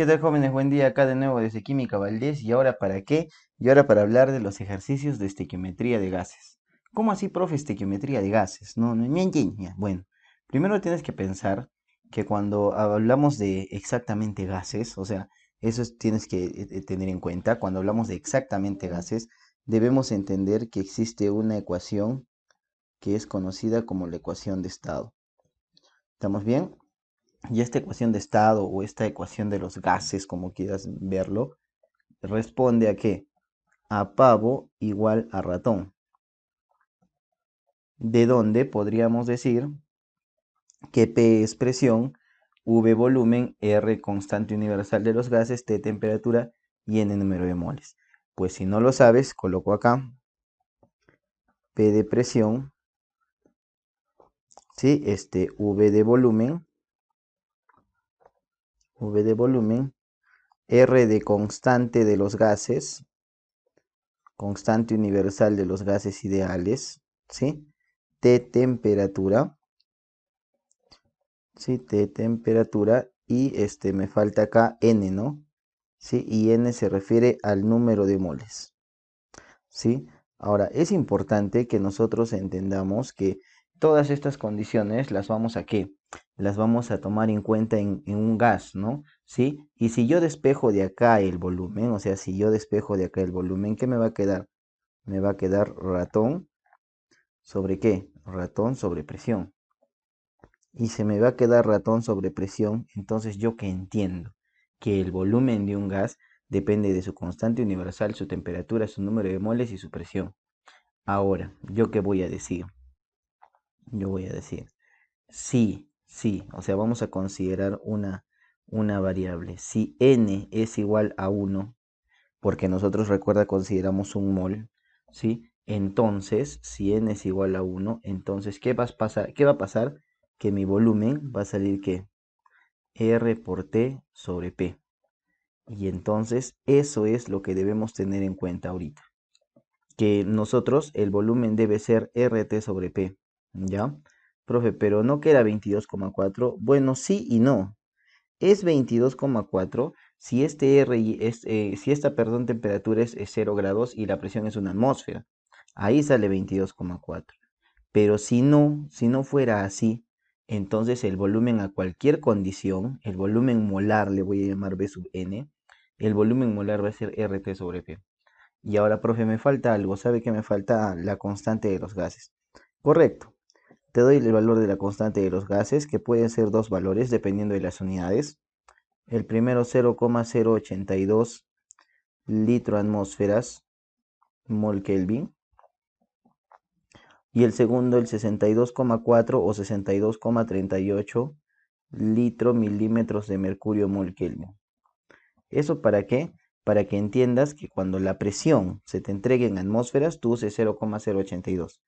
¿Qué tal, jóvenes? Buen día, acá de nuevo desde Química Valdés. ¿Y ahora para qué? Y ahora para hablar de los ejercicios de estequiometría de gases. ¿Cómo así, profe, estequiometría de gases? No. Bueno, primero tienes que pensar que cuando hablamos de exactamente gases, o sea, tienes que tener en cuenta, cuando hablamos de exactamente gases, debemos entender que existe una ecuación que es conocida como la ecuación de estado. ¿Estamos bien? Y esta ecuación de estado o esta ecuación de los gases, como quieras verlo, responde a qué? A pavo igual a ratón. De donde podríamos decir que P es presión, V volumen, R constante universal de los gases, T temperatura y N número de moles. Pues si no lo sabes, coloco acá P de presión, ¿sí? V de volumen, R de constante de los gases, constante universal de los gases ideales, ¿sí? T temperatura, ¿sí? T temperatura y me falta acá N, ¿no? ¿Sí? Y N se refiere al número de moles, ¿sí? Ahora, es importante que nosotros entendamos que todas estas condiciones las vamos a ¿qué? Las vamos a tomar en cuenta en un gas, ¿no? ¿Sí? Y si yo despejo de acá el volumen, o sea, si yo despejo de acá el volumen, ¿qué me va a quedar? Me va a quedar ratón sobre ¿qué? Ratón sobre presión. Y se me va a quedar ratón sobre presión, entonces yo que entiendo que el volumen de un gas depende de su constante universal, su temperatura, su número de moles y su presión. Ahora, ¿yo qué voy a decir? Yo voy a decir, sí, o sea, vamos a considerar una variable. Si n es igual a 1, porque nosotros recuerda consideramos un mol, ¿sí? Entonces, si n es igual a 1, entonces, ¿qué va a pasar? Que mi volumen va a salir ¿qué? R por T sobre P. Y entonces, eso es lo que debemos tener en cuenta ahorita. Que nosotros, el volumen debe ser RT sobre P, ¿ya? Profe, pero no queda 22,4. Bueno, sí y no. Es 22,4 si este R si esta, perdón, temperatura es 0 grados y la presión es una atmósfera. Ahí sale 22,4. Pero si no fuera así, entonces el volumen a cualquier condición, el volumen molar, le voy a llamar B sub n, el volumen molar va a ser RT sobre P. Y ahora, profe, me falta algo. ¿Sabe que me falta la constante de los gases? Correcto. Te doy el valor de la constante de los gases, que pueden ser dos valores dependiendo de las unidades. El primero 0,082 litro atmósferas mol Kelvin. Y el segundo el 62,4 o 62,38 litro milímetros de mercurio mol Kelvin. ¿Eso para qué? Para que entiendas que cuando la presión se te entregue en atmósferas, tú uses 0,082.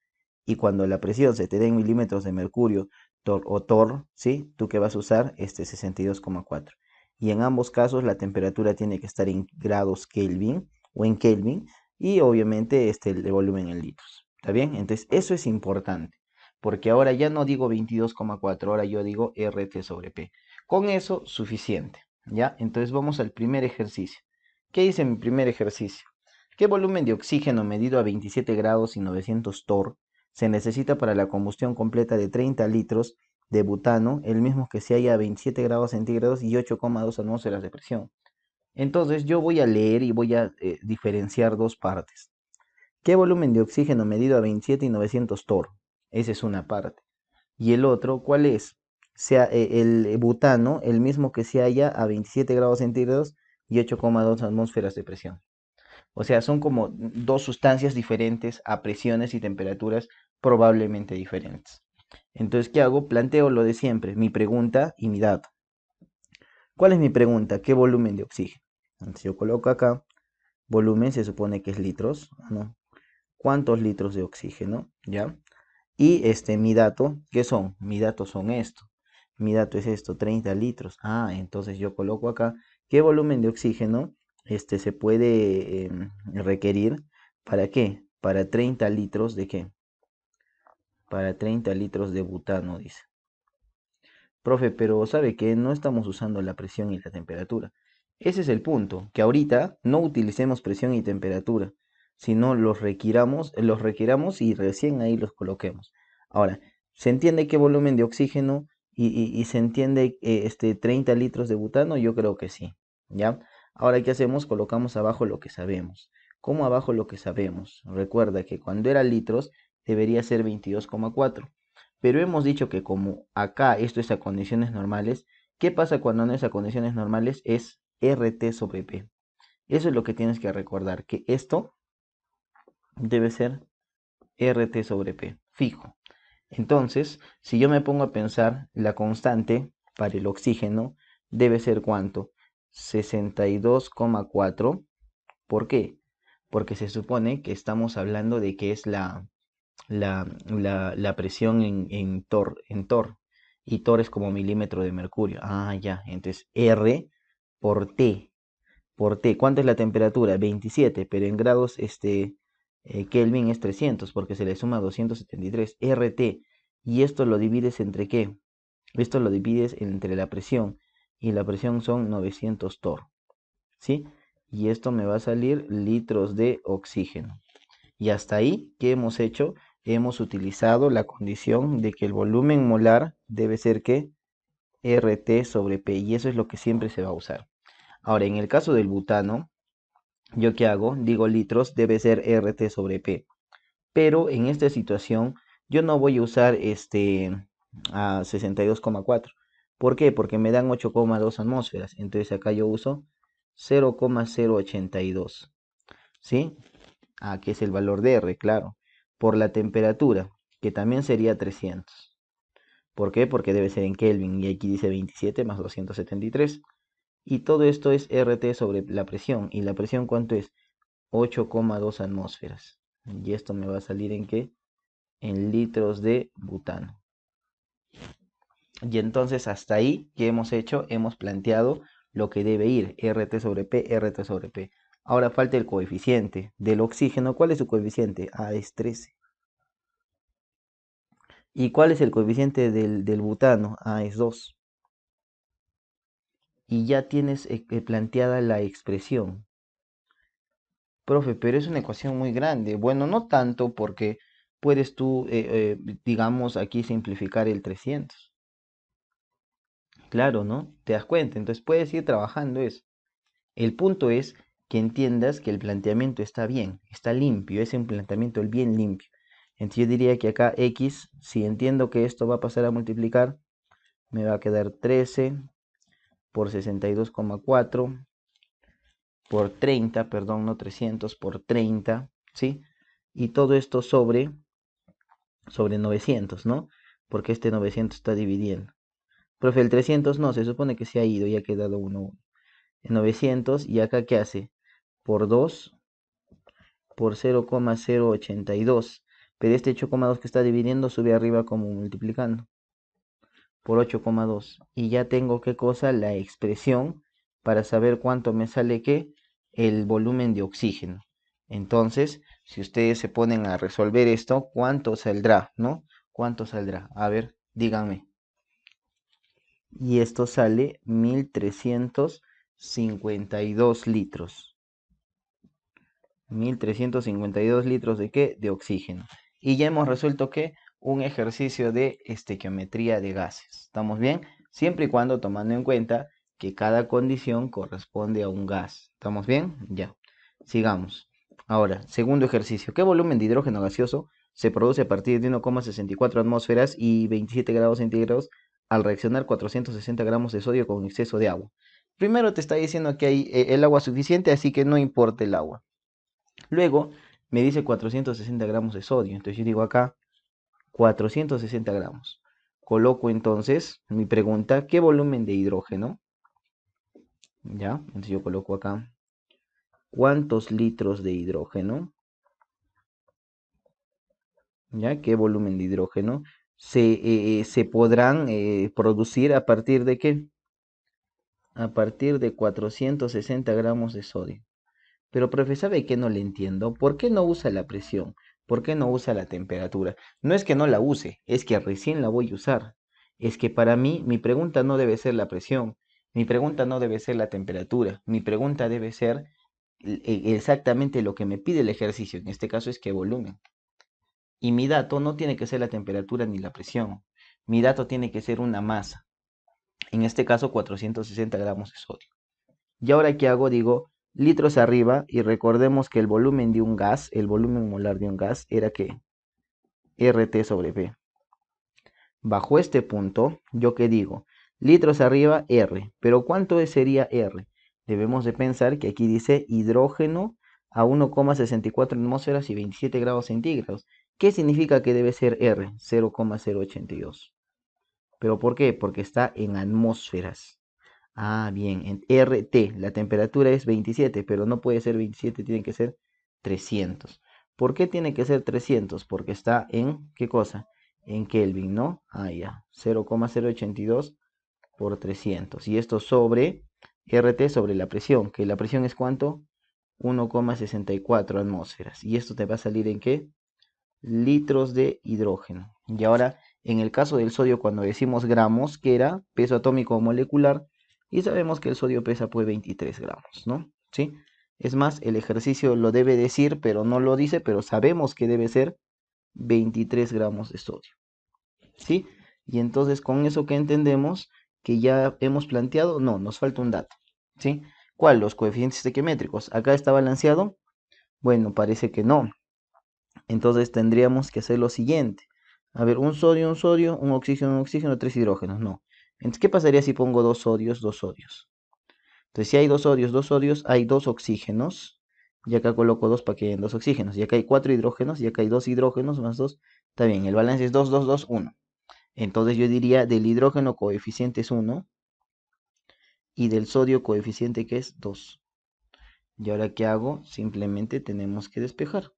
Y cuando la presión se te dé en milímetros de mercurio o torr, ¿sí? ¿Tú qué vas a usar? 62,4. Y en ambos casos la temperatura tiene que estar en grados Kelvin o en Kelvin y obviamente el volumen en litros. ¿Está bien? Entonces eso es importante. Porque ahora ya no digo 22,4, ahora yo digo RT sobre P. Con eso, suficiente. ¿Ya? Entonces vamos al primer ejercicio. ¿Qué hice en mi primer ejercicio? ¿Qué volumen de oxígeno medido a 27 grados y 900 torr se necesita para la combustión completa de 30 litros de butano, el mismo que se halla a 27 grados centígrados y 8,2 atmósferas de presión? Entonces yo voy a leer y voy a diferenciar dos partes. ¿Qué volumen de oxígeno medido a 27 y 900 torr? Esa es una parte. Y el otro, ¿cuál es? Sea el butano, el mismo que se halla a 27 grados centígrados y 8,2 atmósferas de presión. O sea, son como dos sustancias diferentes a presiones y temperaturas probablemente diferentes. Entonces, ¿qué hago? Planteo lo de siempre, mi pregunta y mi dato. ¿Cuál es mi pregunta? ¿Qué volumen de oxígeno? Entonces yo coloco acá, volumen se supone que es litros, ¿no? ¿Cuántos litros de oxígeno? ¿Ya? Y mi dato, ¿qué son? Mi datos son esto. Mi dato es esto, 30 litros. Ah, entonces yo coloco acá, ¿qué volumen de oxígeno se puede requerir? ¿Para qué? Para 30 litros de qué? Para 30 litros de butano, dice. Profe, pero ¿sabe que no estamos usando la presión y la temperatura? Ese es el punto, que ahorita no utilicemos presión y temperatura, sino los requiramos y recién ahí los coloquemos. Ahora, ¿se entiende qué volumen de oxígeno y se entiende 30 litros de butano? Yo creo que sí, ¿ya? Ahora, ¿qué hacemos? Colocamos abajo lo que sabemos. ¿Cómo abajo lo que sabemos? Recuerda que cuando era litros debería ser 22,4. Pero hemos dicho que como acá esto es a condiciones normales, ¿qué pasa cuando no es a condiciones normales? Es RT sobre P. Eso es lo que tienes que recordar, que esto debe ser RT sobre P, fijo. Entonces, si yo me pongo a pensar, la constante para el oxígeno debe ser ¿cuánto? 62,4. ¿Por qué? Porque se supone que estamos hablando de que es la presión en torr, y torr es como milímetro de mercurio. Ah, ya, entonces R por T. Por T. ¿Cuánto es la temperatura? 27, pero en grados Kelvin es 300 porque se le suma 273. RT. ¿Y esto lo divides entre qué? Esto lo divides entre la presión. Y la presión son 900 torr. ¿Sí? Y esto me va a salir litros de oxígeno. Y hasta ahí, ¿qué hemos hecho? Hemos utilizado la condición de que el volumen molar debe ser ¿qué? RT sobre P. Y eso es lo que siempre se va a usar. Ahora, en el caso del butano, ¿yo qué hago? Digo litros, debe ser RT sobre P. Pero en esta situación, yo no voy a usar a 62,4. ¿Por qué? Porque me dan 8,2 atmósferas. Entonces acá yo uso 0,082. ¿Sí? Que es el valor de R, claro. Por la temperatura, que también sería 300. ¿Por qué? Porque debe ser en Kelvin. Y aquí dice 27 más 273. Y todo esto es RT sobre la presión. ¿Y la presión cuánto es? 8,2 atmósferas. Y esto me va a salir en qué? En litros de butano. Y entonces hasta ahí, ¿qué hemos hecho? Hemos planteado lo que debe ir, RT sobre P, RT sobre P. Ahora falta el coeficiente del oxígeno. ¿Cuál es su coeficiente? Es 13. ¿Y cuál es el coeficiente del butano? Es 2. Y ya tienes planteada la expresión. Profe, pero es una ecuación muy grande. Bueno, no tanto porque puedes tú, digamos, aquí simplificar el 300. Claro, ¿no? ¿Te das cuenta? Entonces puedes ir trabajando eso. El punto es que entiendas que el planteamiento está bien, está limpio, es un planteamiento bien limpio. Entonces yo diría que acá X, si entiendo que esto va a pasar a multiplicar, me va a quedar 13 por 62,4 por 30, perdón, no 300, por 30, ¿sí? Y todo esto sobre 900, ¿no? Porque este 900 está dividiendo. Profe, el 300 no, se supone que se ha ido y ha quedado 1. En 900, ¿y acá qué hace? Por 2, por 0,082. Pero este 8,2 que está dividiendo sube arriba como multiplicando. Por 8,2. Y ya tengo qué cosa, la expresión para saber cuánto me sale qué, el volumen de oxígeno. Entonces, si ustedes se ponen a resolver esto, ¿cuánto saldrá? ¿No? ¿Cuánto saldrá? A ver, díganme. Y esto sale 1352 litros. 1352 litros de qué? De oxígeno. Y ya hemos resuelto que un ejercicio de estequiometría de gases. ¿Estamos bien? Siempre y cuando tomando en cuenta que cada condición corresponde a un gas. ¿Estamos bien? Ya. Sigamos. Ahora, segundo ejercicio. ¿Qué volumen de hidrógeno gaseoso se produce a partir de 1,64 atmósferas y 27 grados centígrados al reaccionar 460 gramos de sodio con exceso de agua? Primero te está diciendo que hay el agua suficiente, así que no importa el agua. Luego me dice 460 gramos de sodio. Entonces yo digo acá 460 gramos. Coloco entonces mi pregunta, ¿qué volumen de hidrógeno? Ya, entonces yo coloco acá, ¿cuántos litros de hidrógeno? ¿Ya? ¿Qué volumen de hidrógeno se podrán producir a partir de qué? A partir de 460 gramos de sodio. Pero profe, ¿sabe qué no le entiendo? ¿Por qué no usa la presión? ¿Por qué no usa la temperatura? No es que no la use, es que recién la voy a usar. Es que para mí mi pregunta no debe ser la presión. Mi pregunta no debe ser la temperatura, mi pregunta debe ser exactamente lo que me pide el ejercicio, en este caso es qué volumen. Y mi dato no tiene que ser la temperatura ni la presión, mi dato tiene que ser una masa, en este caso 460 gramos de sodio. Y ahora ¿qué hago? Digo litros arriba y recordemos que el volumen de un gas, el volumen molar de un gas era que RT sobre P. Bajo este punto, ¿yo qué digo? Litros arriba, R. ¿Pero cuánto sería R? Debemos de pensar que aquí dice hidrógeno a 1,64 atmósferas y 27 grados centígrados. ¿Qué significa que debe ser R? 0,082. ¿Pero por qué? Porque está en atmósferas. Ah, bien, en RT, la temperatura es 27, pero no puede ser 27, tiene que ser 300. ¿Por qué tiene que ser 300? Porque está en, ¿qué cosa? En Kelvin, ¿no? Ah, ya, 0,082 por 300. Y esto sobre RT sobre la presión, que la presión es ¿cuánto? 1,64 atmósferas. ¿Y esto te va a salir en qué? Litros de hidrógeno. Y ahora, en el caso del sodio, cuando decimos gramos, que era peso atómico o molecular, y sabemos que el sodio pesa pues 23 gramos, ¿no? ¿Sí? Es más, el ejercicio lo debe decir, pero no lo dice, pero sabemos que debe ser 23 gramos de sodio, ¿sí? Y entonces con eso que entendemos que ya hemos planteado, no, nos falta un dato, ¿sí? ¿Cuál? Los coeficientes estequiométricos. ¿Acá está balanceado? Bueno, parece que no. Entonces tendríamos que hacer lo siguiente. A ver, un sodio, un oxígeno, tres hidrógenos. No. Entonces, ¿qué pasaría si pongo dos sodios, dos sodios? Entonces, si hay dos sodios, hay dos oxígenos. Y acá coloco dos para que hayan dos oxígenos. Y acá hay cuatro hidrógenos. Y acá hay dos hidrógenos más dos. Está bien, el balance es 2, 2, 2, 1. Entonces yo diría del hidrógeno coeficiente es 1 y del sodio coeficiente que es 2. ¿Y ahora qué hago? Simplemente tenemos que despejar.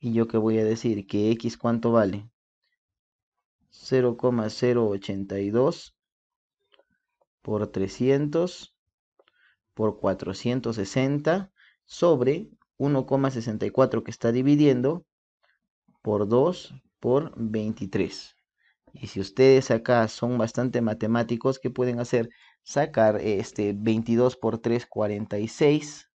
¿Y yo qué voy a decir? Que X ¿cuánto vale? 0,082 por 300 por 460 sobre 1,64 que está dividiendo por 2 por 23. Y si ustedes acá son bastante matemáticos, ¿qué pueden hacer? Sacar 22 por 3, 46.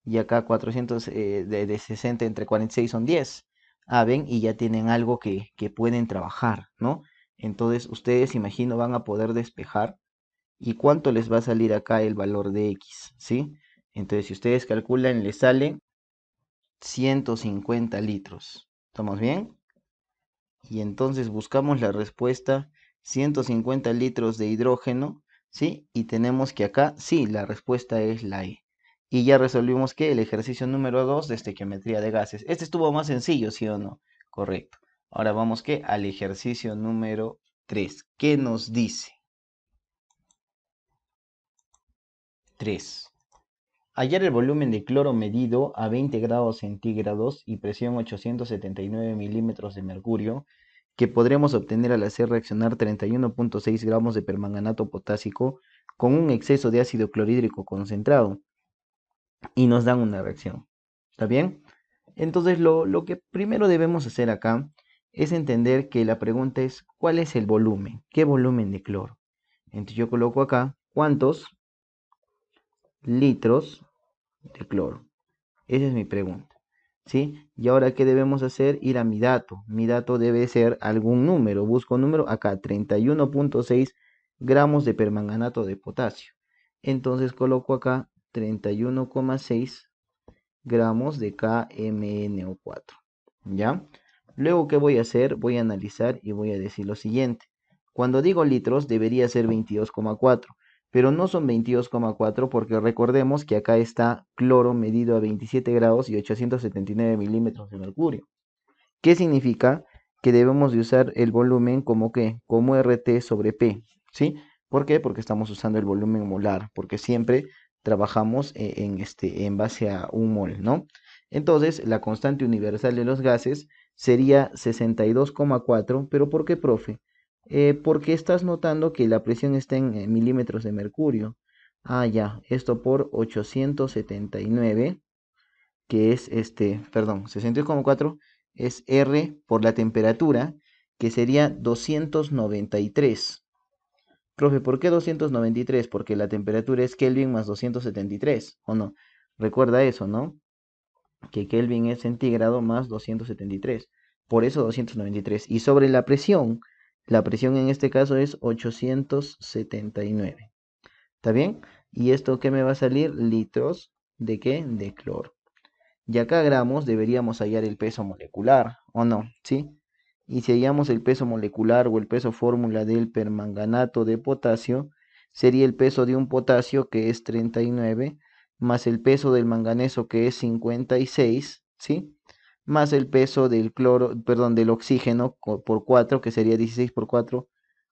Y acá 400 de 60 entre 46 son 10. Ah, ven, y ya tienen algo que pueden trabajar, ¿no? Entonces ustedes, imagino, van a poder despejar. ¿Y cuánto les va a salir acá el valor de X? ¿Sí? Entonces, si ustedes calculan, les sale 150 litros. ¿Estamos bien? Y entonces buscamos la respuesta 150 litros de hidrógeno, ¿sí? Y tenemos que acá, sí, la respuesta es la E. Y ya resolvimos que el ejercicio número 2 de estequiometría de gases. Este estuvo más sencillo, ¿sí o no? Correcto. Ahora vamos que al ejercicio número 3. ¿Qué nos dice? 3. Hallar el volumen de cloro medido a 20 grados centígrados y presión 879 milímetros de mercurio, que podremos obtener al hacer reaccionar 31,6 gramos de permanganato potásico con un exceso de ácido clorhídrico concentrado y nos dan una reacción. ¿Está bien? Entonces lo que primero debemos hacer acá es entender que la pregunta es ¿cuál es el volumen? ¿Qué volumen de cloro? Entonces yo coloco acá ¿cuántos litros de cloro? Esa es mi pregunta, ¿sí? Y ahora, ¿qué debemos hacer? Ir a mi dato. Mi dato debe ser algún número. Busco un número acá, 31,6 gramos de permanganato de potasio. Entonces coloco acá 31,6 gramos de KMnO4, ¿ya? Luego, ¿qué voy a hacer? Voy a analizar y voy a decir lo siguiente. Cuando digo litros, debería ser 22,4, pero no son 22,4 porque recordemos que acá está cloro medido a 27 grados y 879 milímetros de mercurio. ¿Qué significa? Que debemos de usar el volumen como que, como RT sobre P, ¿sí? ¿Por qué? Porque estamos usando el volumen molar, porque siempre trabajamos en base a un mol, ¿no? Entonces, la constante universal de los gases sería 62,4, pero ¿por qué, profe? Porque estás notando que la presión está en milímetros de mercurio. Ah, ya, esto por 879, que es perdón, 62,4 es R por la temperatura, que sería 293. Profe, ¿por qué 293? Porque la temperatura es Kelvin más 273, ¿o no? Recuerda eso, ¿no? Que Kelvin es centígrado más 273. Por eso 293. Y sobre la presión en este caso es 879. ¿Está bien? ¿Y esto qué me va a salir? Litros de qué? De cloro. Y acá gramos deberíamos hallar el peso molecular, ¿o no? ¿Sí? Y si hallamos el peso molecular o el peso fórmula del permanganato de potasio, sería el peso de un potasio que es 39, más el peso del manganeso que es 56, ¿sí? Más el peso del cloro, perdón, del oxígeno por 4, que sería 16 por 4,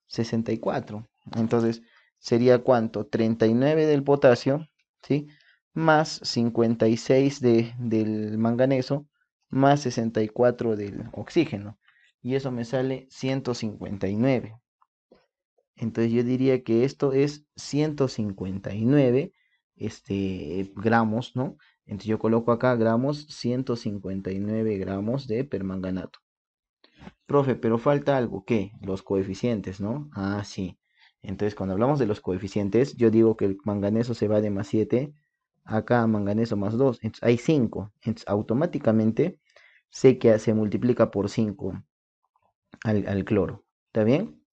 64. Entonces, sería ¿cuánto? 39 del potasio, ¿sí? Más 56 del manganeso, más 64 del oxígeno. Y eso me sale 159. Entonces yo diría que esto es 159 gramos, ¿no? Entonces yo coloco acá gramos, 159 gramos de permanganato. Profe, pero falta algo, ¿qué? Los coeficientes, ¿no? Ah, sí. Entonces cuando hablamos de los coeficientes, yo digo que el manganeso se va de más 7, acá manganeso más 2, entonces hay 5. Entonces automáticamente sé que se multiplica por 5 al cloro. ¿Está bien?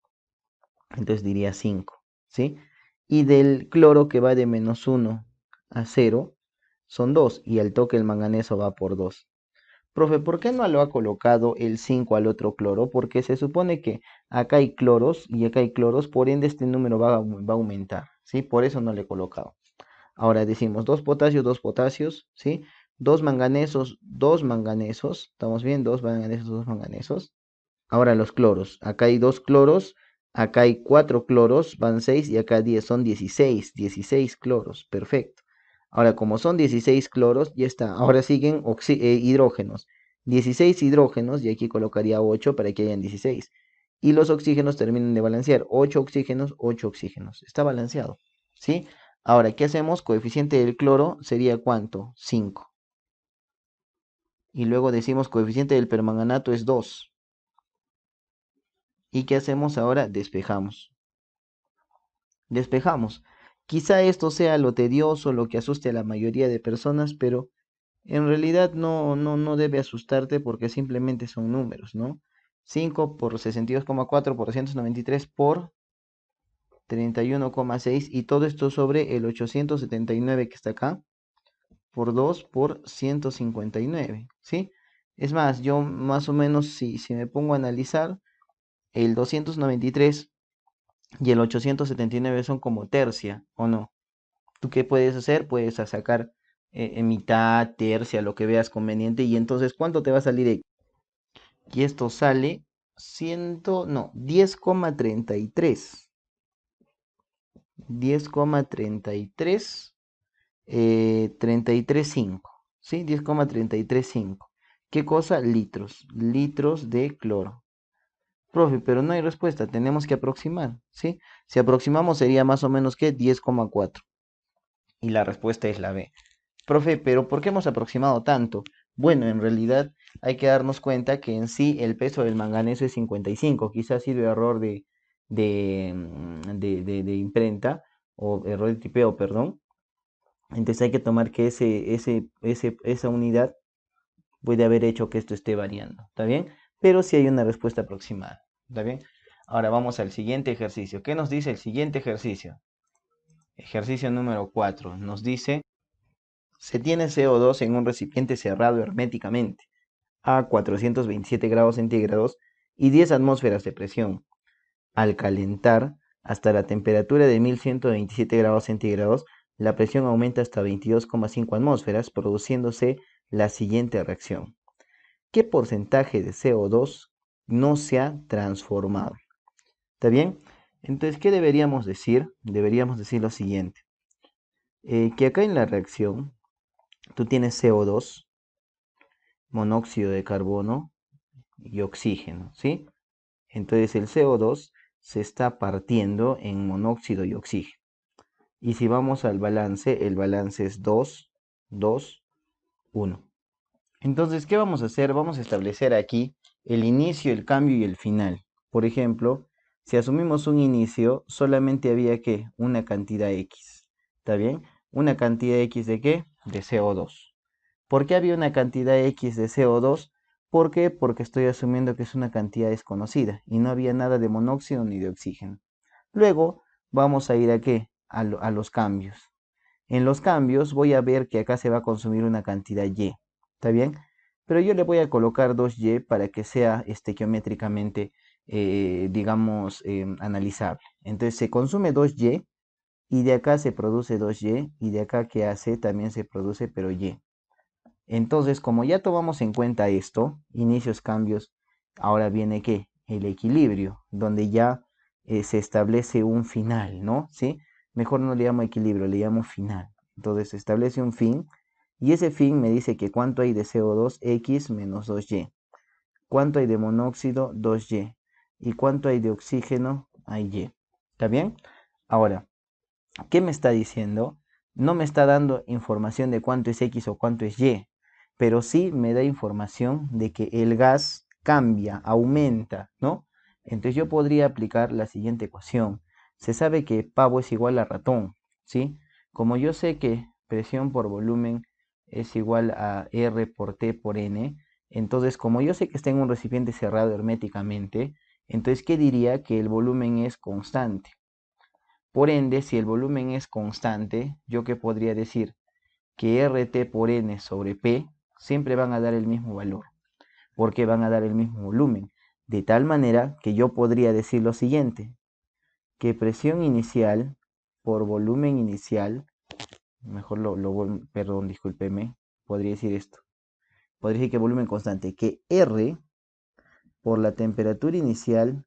Entonces diría 5, ¿sí? Y del cloro que va de -1 a 0 son 2 y al toque el manganeso va por 2. Profe, ¿por qué no lo ha colocado el 5 al otro cloro? Porque se supone que acá hay cloros y acá hay cloros, por ende este número va a aumentar, ¿sí? Por eso no le he colocado. Ahora decimos 2 potasios, ¿sí? 2 manganesos, ¿estamos bien? 2 manganesos, 2 manganesos. Ahora los cloros. Acá hay 2 cloros, acá hay 4 cloros, van 6 y acá 10, son 16, 16 cloros. Perfecto. Ahora, como son 16 cloros, ya está. Ahora siguen hidrógenos. 16 hidrógenos y aquí colocaría 8 para que hayan 16. Y los oxígenos terminan de balancear. 8 oxígenos, 8 oxígenos. Está balanceado. ¿Sí? Ahora, ¿qué hacemos? Coeficiente del cloro sería ¿cuánto? 5. Y luego decimos coeficiente del permanganato es 2. ¿Y qué hacemos ahora? Despejamos. Despejamos. Quizá esto sea lo tedioso, lo que asuste a la mayoría de personas, pero en realidad no debe asustarte porque simplemente son números, ¿no? 5 por 62,4 por 293 por 31,6 y todo esto sobre el 879 que está acá por 2 por 159, ¿sí? Es más, yo más o menos si me pongo a analizar, el 293 y el 879 son como tercia, ¿o no? ¿Tú qué puedes hacer? Puedes sacar en mitad, tercia, lo que veas conveniente. Y entonces, ¿cuánto te va a salir ahí? Y esto sale 100, no, 10,33. 10,33, 33,5. ¿Sí? 10,335. ¿Qué cosa? Litros. Litros de cloro. Profe, pero no hay respuesta. Tenemos que aproximar. ¿Sí? Si aproximamos sería más o menos que 10,4. Y la respuesta es la B. Profe, pero ¿por qué hemos aproximado tanto? Bueno, en realidad hay que darnos cuenta que en sí el peso del manganeso es 55. Quizás ha sido error de imprenta o error de tipeo, perdón. Entonces hay que tomar que esa unidad puede haber hecho que esto esté variando. ¿Está bien? Pero sí hay una respuesta aproximada. ¿Está bien? Ahora vamos al siguiente ejercicio. ¿Qué nos dice el siguiente ejercicio? Ejercicio número 4. Nos dice: se tiene CO2 en un recipiente cerrado herméticamente a 427 grados centígrados y 10 atmósferas de presión. Al calentar hasta la temperatura de 1127 grados centígrados, la presión aumenta hasta 22,5 atmósferas, produciéndose la siguiente reacción. ¿Qué porcentaje de CO2 no se ha transformado? ¿Está bien? Entonces, ¿qué deberíamos decir? Deberíamos decir lo siguiente. Que acá en la reacción tú tienes CO2, monóxido de carbono y oxígeno, ¿sí? Entonces el CO2 se está partiendo en monóxido y oxígeno. Y si vamos al balance, el balance es 2, 2, 1. Entonces, ¿qué vamos a hacer? Vamos a establecer aquí el inicio, el cambio y el final. Por ejemplo, Si asumimos un inicio, solamente había que una cantidad X. ¿Está bien? ¿Una cantidad X de qué? De CO2. ¿Por qué había una cantidad X de CO2? ¿Por qué? Porque estoy asumiendo que es una cantidad desconocida y no había nada de monóxido ni de oxígeno. Luego vamos a ir a qué? A los cambios. En los cambios voy a ver que acá se va a consumir una cantidad Y. ¿Está bien? Pero yo le voy a colocar 2Y para que sea geométricamente, digamos, analizable. Entonces se consume 2Y y de acá se produce 2Y y de acá que hace también se produce pero Y. Entonces, como ya tomamos en cuenta esto, inicios, cambios, ahora viene ¿qué? El equilibrio, donde ya se establece un final, ¿no? ¿Sí? Mejor no le llamo equilibrio, le llamo final. Entonces se establece un fin y ese fin me dice que cuánto hay de CO2, X menos 2Y. ¿Cuánto hay de monóxido? 2Y. ¿Y cuánto hay de oxígeno? Hay Y. ¿Está bien? Ahora, ¿qué me está diciendo? No me está dando información de cuánto es X o cuánto es Y, pero sí me da información de que el gas cambia, aumenta, ¿no? Entonces yo podría aplicar la siguiente ecuación. Se sabe que pavo es igual a ratón, ¿sí? Como yo sé que presión por volumen es igual a R por T por N, entonces como yo sé que está en un recipiente cerrado herméticamente, entonces ¿qué diría? Que el volumen es constante. Por ende, si el volumen es constante, ¿yo qué podría decir? Que RT por N sobre P siempre van a dar el mismo valor, porque van a dar el mismo volumen. De tal manera que yo podría decir lo siguiente, que presión inicial por volumen inicial, mejor perdón, discúlpeme, podría decir esto. Podría decir que volumen constante, que R por la temperatura inicial,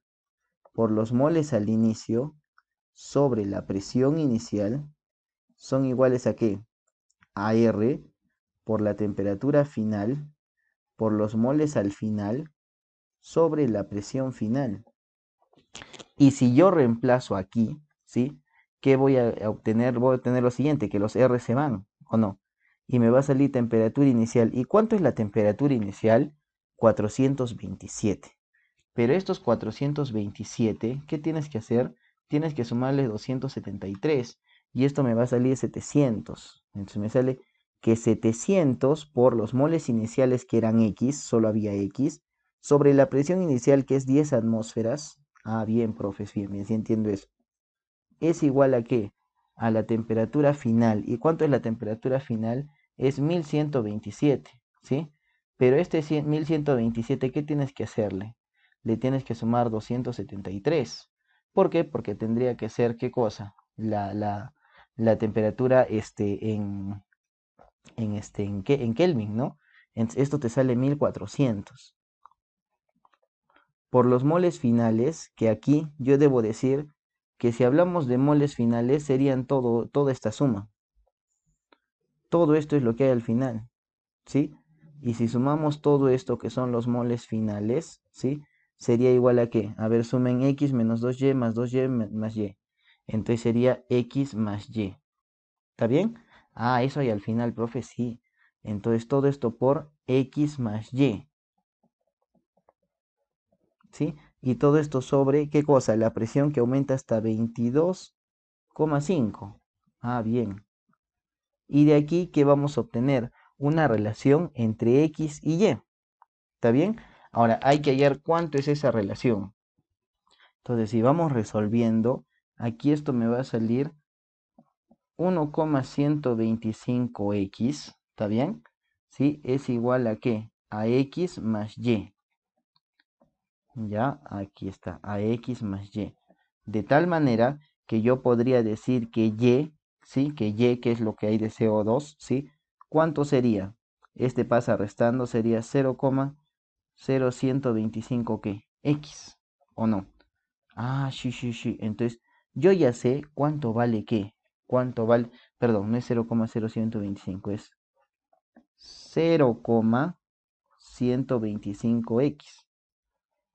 por los moles al inicio, sobre la presión inicial, son iguales a ¿qué? A R por la temperatura final, por los moles al final, sobre la presión final. Y si yo reemplazo aquí, ¿sí? ¿Qué voy a obtener? Voy a obtener lo siguiente, que los R se van, ¿o no? Y me va a salir temperatura inicial. ¿Y cuánto es la temperatura inicial? 427. Pero estos 427, ¿qué tienes que hacer? Tienes que sumarle 273 y esto me va a salir 700. Entonces me sale que 700 por los moles iniciales que eran X, solo había X, sobre la presión inicial que es 10 atmósferas. Ah, bien, profes, bien, bien, sí entiendo eso. ¿Es igual a qué? A la temperatura final. ¿Y cuánto es la temperatura final? Es 1127, ¿sí? Pero este 1127, ¿qué tienes que hacerle? Le tienes que sumar 273. ¿Por qué? Porque tendría que ser, ¿qué cosa? La temperatura en Kelvin, ¿no? Esto te sale 1400. Por los moles finales, que aquí yo debo decir que si hablamos de moles finales serían toda esta suma. Todo esto es lo que hay al final, ¿sí? Y si sumamos todo esto que son los moles finales, ¿sí? Sería igual a ¿qué? A ver, sumen X menos 2Y más 2Y más Y. Entonces sería X más Y. ¿Está bien? Ah, eso hay al final, profe, sí. Entonces todo esto por X más Y. ¿Sí? Y todo esto sobre, ¿qué cosa? La presión que aumenta hasta 22,5. Ah, bien. Y de aquí, ¿qué vamos a obtener? Una relación entre X y Y. ¿Está bien? Ahora, hay que hallar cuánto es esa relación. Entonces, si vamos resolviendo, aquí esto me va a salir 1,125x. ¿Está bien? ¿Sí? Es igual a ¿qué? A X más Y. Ya, aquí está, a X más Y. De tal manera que yo podría decir que Y, ¿sí? Que Y, que es lo que hay de CO2, ¿sí? ¿Cuánto sería? Este pasa restando, sería 0,0125 ¿qué? X, ¿o no? Ah, sí, sí, sí. Entonces, yo ya sé cuánto vale qué. Cuánto vale, perdón, no es 0,0125, es 0,125x.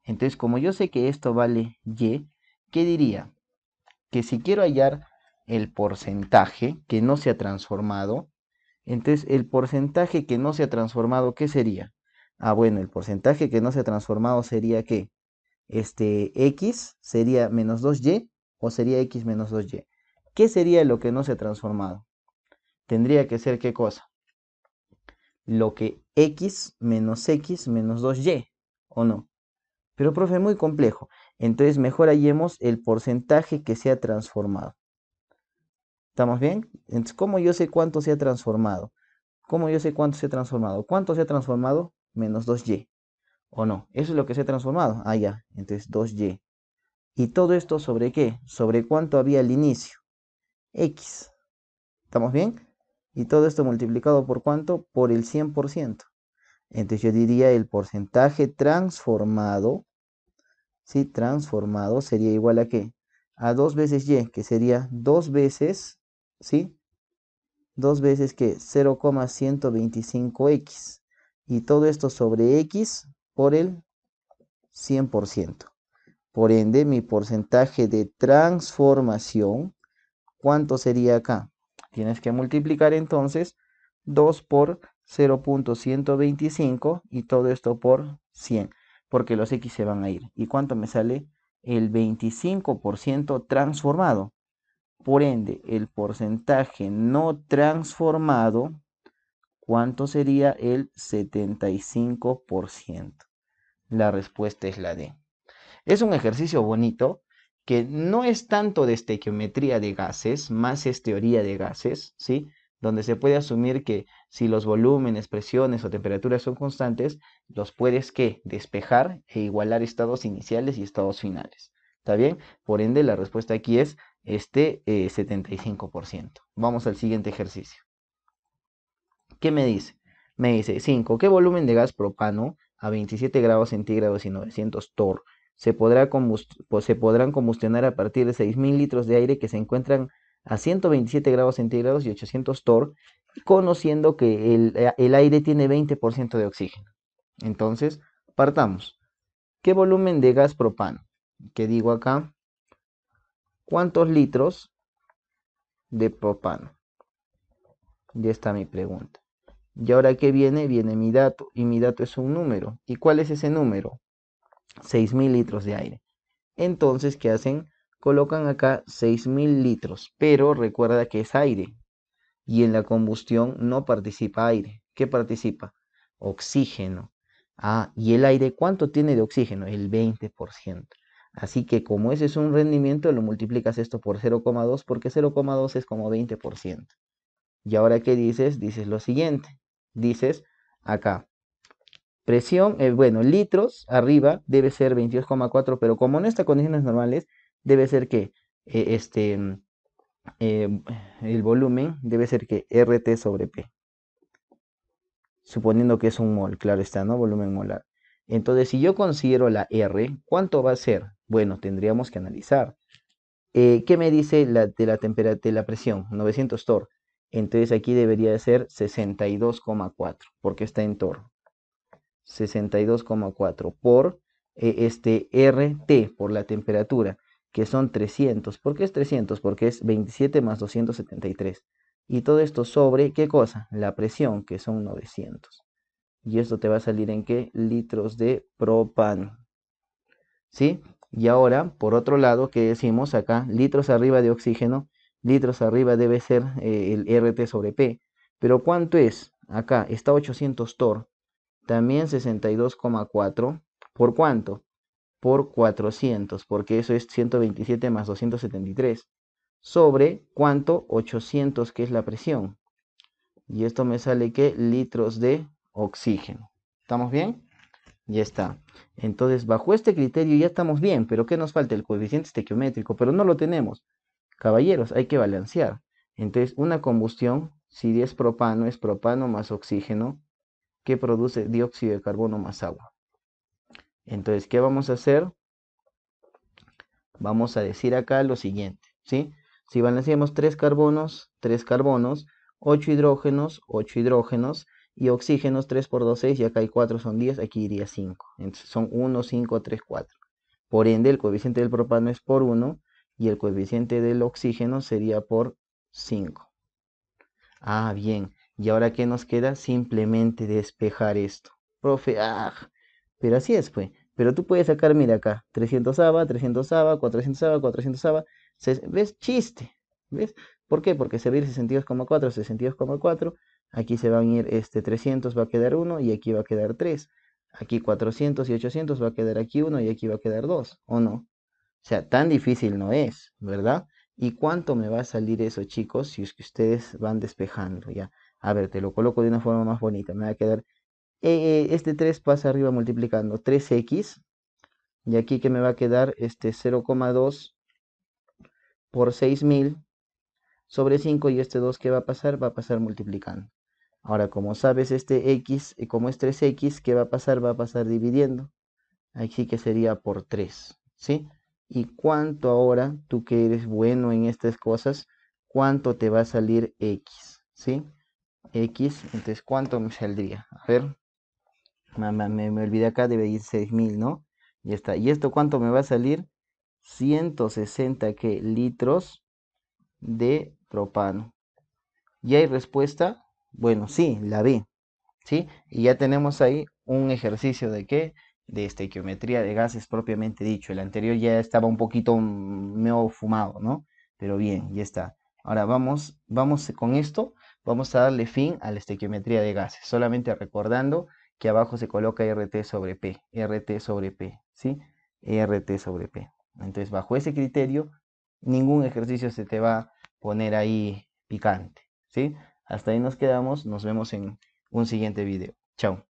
Entonces, como yo sé que esto vale Y, ¿qué diría? Que si quiero hallar el porcentaje que no se ha transformado, entonces el porcentaje que no se ha transformado, ¿qué sería? Ah, bueno, el porcentaje que no se ha transformado sería ¿qué? X sería menos 2y o sería X menos 2y. ¿Qué sería lo que no se ha transformado? Tendría que ser ¿qué cosa? Lo que X menos 2y, ¿o no? Pero, profe, muy complejo. Entonces, mejor hallemos el porcentaje que se ha transformado. ¿Estamos bien? Entonces, ¿cómo yo sé cuánto se ha transformado? ¿Cómo yo sé cuánto se ha transformado? ¿Cuánto se ha transformado? Menos 2y. ¿O no? Eso es lo que se ha transformado. Ah, ya. Entonces, 2y. ¿Y todo esto sobre qué? ¿Sobre cuánto había al inicio? X. ¿Estamos bien? Y todo esto multiplicado por ¿cuánto? Por el 100%. Entonces yo diría el porcentaje transformado, ¿sí? Transformado sería igual a ¿qué? A 2 veces y, que sería 2 veces, ¿sí? 2 veces que 0,125x. Y todo esto sobre x por el 100%. Por ende, mi porcentaje de transformación, ¿cuánto sería acá? Tienes que multiplicar entonces 2 por 0,125 y todo esto por 100, porque los x se van a ir. ¿Y cuánto me sale? El 25% transformado. Por ende, el porcentaje no transformado, ¿cuánto sería? El 75%. La respuesta es la D. Es un ejercicio bonito que no es tanto de estequiometría de gases, más es teoría de gases, ¿sí? Donde se puede asumir que si los volúmenes, presiones o temperaturas son constantes, los puedes ¿qué? Despejar e igualar estados iniciales y estados finales. ¿Está bien? Por ende, la respuesta aquí es 75%. Vamos al siguiente ejercicio. ¿Qué me dice? Me dice 5. ¿Qué volumen de gas propano a 27 grados centígrados y 900 torr se podrán combustionar a partir de 6.000 litros de aire que se encuentran a 127 grados centígrados y 800 torr, conociendo que el aire tiene 20% de oxígeno? Entonces, partamos. ¿Qué volumen de gas propano? ¿Qué digo acá? ¿Cuántos litros de propano? Ya está mi pregunta. Y ahora, ¿qué viene? Viene mi dato, y mi dato es un número. ¿Y cuál es ese número? 6.000 litros de aire. Entonces, ¿qué hacen? Colocan acá 6.000 litros, pero recuerda que es aire, y en la combustión no participa aire. ¿Qué participa? Oxígeno. Ah, ¿y el aire cuánto tiene de oxígeno? El 20%. Así que como ese es un rendimiento, lo multiplicas esto por 0,2, porque 0,2 es como 20%. Y ahora, ¿qué dices? Dices lo siguiente. Dices acá, presión, bueno, litros arriba debe ser 22,4, pero como no está en condiciones normales, debe ser que eh, el volumen debe ser que RT sobre P. Suponiendo que es un mol, claro está, ¿no? Volumen molar. Entonces, si yo considero la R, ¿cuánto va a ser? Bueno, tendríamos que analizar. ¿Qué me dice de la presión? 900 torr. Entonces aquí debería de ser 62,4, porque está en torr. 62,4 por RT, por la temperatura, que son 300. ¿Por qué es 300? Porque es 27 más 273. Y todo esto sobre, ¿qué cosa? La presión, que son 900. Y esto te va a salir en ¿qué? Litros de propano. ¿Sí? Y ahora, por otro lado, ¿qué decimos acá? Litros arriba de oxígeno, litros arriba debe ser el RT sobre P. Pero ¿cuánto es? Acá está 800 torr. También 62,4. ¿Por cuánto? Por 400, porque eso es 127 más 273. Sobre, ¿cuánto? 800, que es la presión. Y esto me sale que litros de oxígeno. ¿Estamos bien? Ya está. Entonces, bajo este criterio ya estamos bien, pero ¿qué nos falta? El coeficiente estequiométrico, pero no lo tenemos. Caballeros, hay que balancear. Entonces, una combustión, si es propano más oxígeno, que produce dióxido de carbono más agua. Entonces, ¿qué vamos a hacer? Vamos a decir acá lo siguiente, ¿sí? Si balanceamos 3 carbonos, 8 hidrógenos, 8 hidrógenos, y oxígenos 3 por 2, 6, y acá hay 4, son 10, aquí iría 5. Entonces son 1, 5, 3, 4. Por ende, el coeficiente del propano es por 1, y el coeficiente del oxígeno sería por 5. Ah, bien. ¿Y ahora qué nos queda? Simplemente despejar esto. Profe, pero así es, pues. Pero tú puedes sacar, mira acá, 300 ABA, 300 ABA, 400 ABA, 400 ABA. ¿Ves? Chiste. ¿Ves? ¿Por qué? Porque se va a ir 62,4, 62,4. Aquí se van a ir 300, va a quedar 1 y aquí va a quedar 3. Aquí 400 y 800 va a quedar aquí 1 y aquí va a quedar 2, ¿o no? O sea, tan difícil no es, ¿verdad? ¿Y cuánto me va a salir eso, chicos, si es que ustedes van despejando? Ya, a ver, te lo coloco de una forma más bonita. Me va a quedar, este 3 pasa arriba multiplicando 3x, y aquí que me va a quedar 0,2 por 6000 sobre 5, y este 2 que va a pasar multiplicando. Ahora, como sabes, este x, como es 3x, ¿qué va a pasar? Va a pasar dividiendo. Aquí que sería por 3, ¿sí? ¿Y cuánto ahora, tú que eres bueno en estas cosas, cuánto te va a salir x, ¿sí? X, entonces, ¿cuánto me saldría? A ver, me olvidé acá, debe ir 6000, ¿no? Ya está. ¿Y esto cuánto me va a salir? 160 ¿qué? Litros de propano. ¿Y hay respuesta? Bueno, sí, la B, ¿sí? Y ya tenemos ahí un ejercicio de qué, de estequiometría de gases propiamente dicho. El anterior ya estaba un poquito medio fumado, ¿no? Pero bien, ya está. Ahora vamos con esto, vamos a darle fin a la estequiometría de gases, solamente recordando que abajo se coloca RT sobre P, RT sobre P, ¿sí? RT sobre P. Entonces, bajo ese criterio, ningún ejercicio se te va a poner ahí picante, ¿sí? Hasta ahí nos quedamos, nos vemos en un siguiente video. Chao.